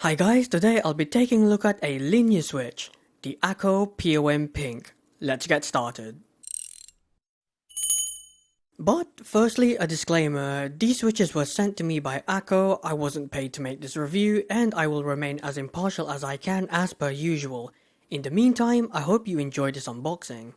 Hi guys, today I'll be taking a look at a linear switch, the Akko POM Pink. Let's get started. But firstly, a disclaimer, these switches were sent to me by Akko, I wasn't paid to make this review, and I will remain as impartial as I can as per usual. In the meantime, I hope you enjoyed this unboxing.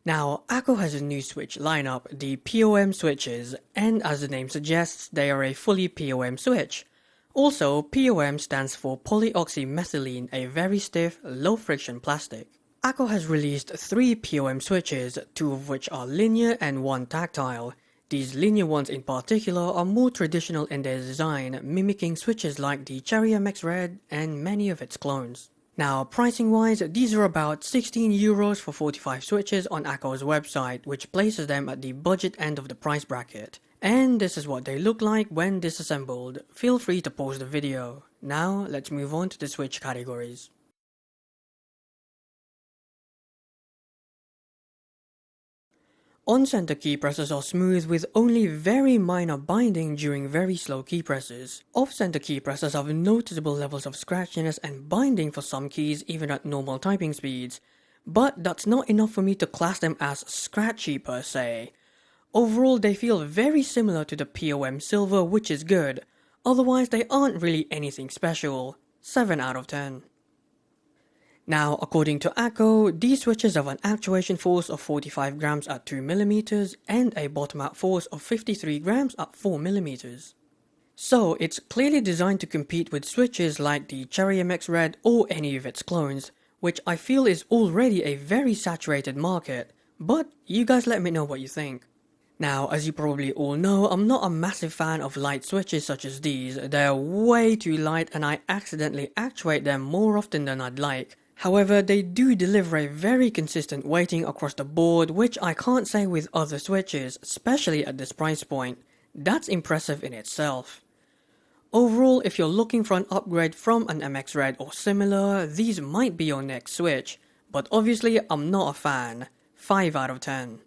Now, Akko has a new switch lineup, the POM switches, and as the name suggests, they are a fully POM switch. Also, POM stands for polyoxymethylene, a very stiff, low-friction plastic. Akko has released 3 POM switches, 2 of which are linear and 1 tactile. These linear ones in particular are more traditional in their design, mimicking switches like the Cherry MX Red and many of its clones. Now, pricing wise, these are about €16 for 45 switches on Akko's website, which places them at the budget end of the price bracket. And this is what they look like when disassembled. Feel free to pause the video. Now, let's move on to the switch categories. On-center key presses are smooth with only very minor binding during very slow key presses. Off-center key presses have noticeable levels of scratchiness and binding for some keys even at normal typing speeds. But that's not enough for me to class them as scratchy per se. Overall, they feel very similar to the POM Silver, which is good. Otherwise, they aren't really anything special. 7 out of 10. Now, according to Akko, these switches have an actuation force of 45 grams at 2mm and a bottom-out force of 53 grams at 4mm. So, it's clearly designed to compete with switches like the Cherry MX Red or any of its clones, which I feel is already a very saturated market, but you guys let me know what you think. Now, as you probably all know, I'm not a massive fan of light switches such as these. They're way too light and I accidentally actuate them more often than I'd like. However, they do deliver a very consistent weighting across the board, which I can't say with other switches, especially at this price point. That's impressive in itself. Overall, if you're looking for an upgrade from an MX Red or similar, these might be your next switch, but obviously I'm not a fan. 5 out of 10.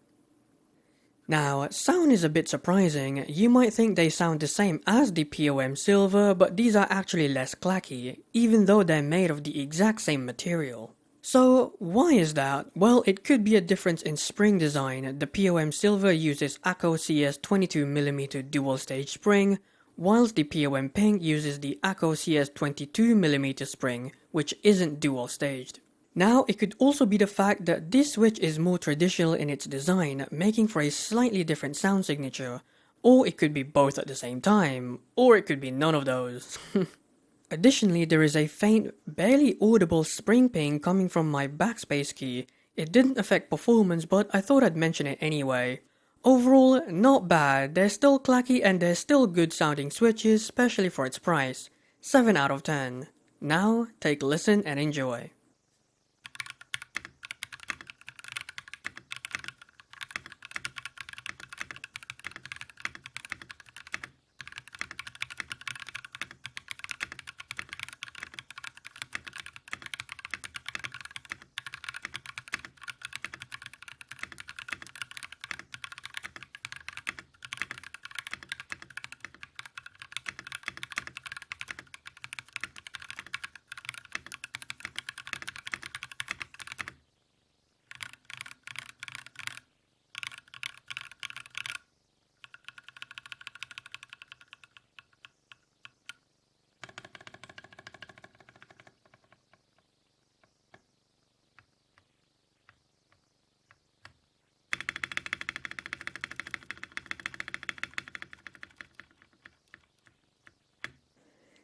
Now, sound is a bit surprising. You might think they sound the same as the POM Silver, but these are actually less clacky, even though they're made of the exact same material. So, why is that? Well, it could be a difference in spring design. The POM Silver uses Akko CS 22mm dual stage spring, whilst the POM Pink uses the Akko CS 22mm spring, which isn't dual staged. Now, it could also be the fact that this switch is more traditional in its design, making for a slightly different sound signature. Or it could be both at the same time, or it could be none of those. Additionally, there is a faint, barely audible spring ping coming from my backspace key. It didn't affect performance, but I thought I'd mention it anyway. Overall, not bad, they're still clacky and they're still good sounding switches, especially for its price. 7 out of 10. Now, take a listen and enjoy.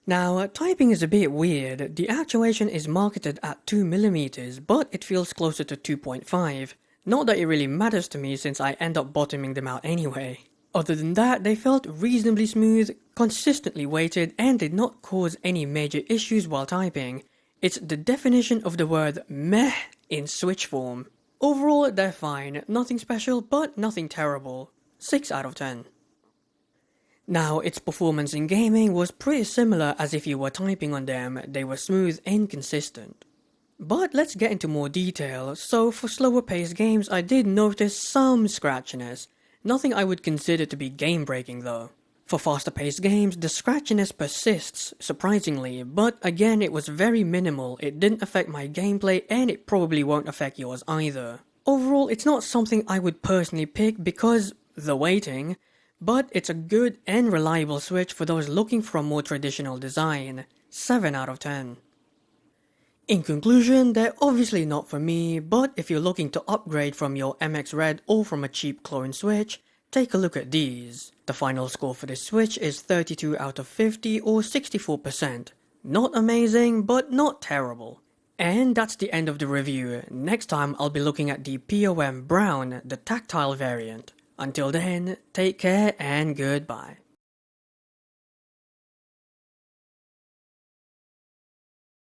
Now, typing is a bit weird. The actuation is marketed at 2mm, but it feels closer to 2.5. Not that it really matters to me since I end up bottoming them out anyway. Other than that, they felt reasonably smooth, consistently weighted, and did not cause any major issues while typing. It's the definition of the word meh in switch form. Overall, they're fine, nothing special, but nothing terrible. 6 out of 10. Now, its performance in gaming was pretty similar as if you were typing on them, they were smooth and consistent. But let's get into more detail. So for slower paced games I did notice some scratchiness, nothing I would consider to be game breaking though. For faster paced games the scratchiness persists, surprisingly, but again it was very minimal, it didn't affect my gameplay and it probably won't affect yours either. Overall it's not something I would personally pick because the weighting, but it's a good and reliable switch for those looking for a more traditional design. 7 out of 10. In conclusion, they're obviously not for me, but if you're looking to upgrade from your MX Red or from a cheap clone switch, take a look at these. The final score for this switch is 32 out of 50 or 64%. Not amazing, but not terrible. And that's the end of the review. Next time I'll be looking at the POM Brown, the tactile variant. Until then, take care and goodbye.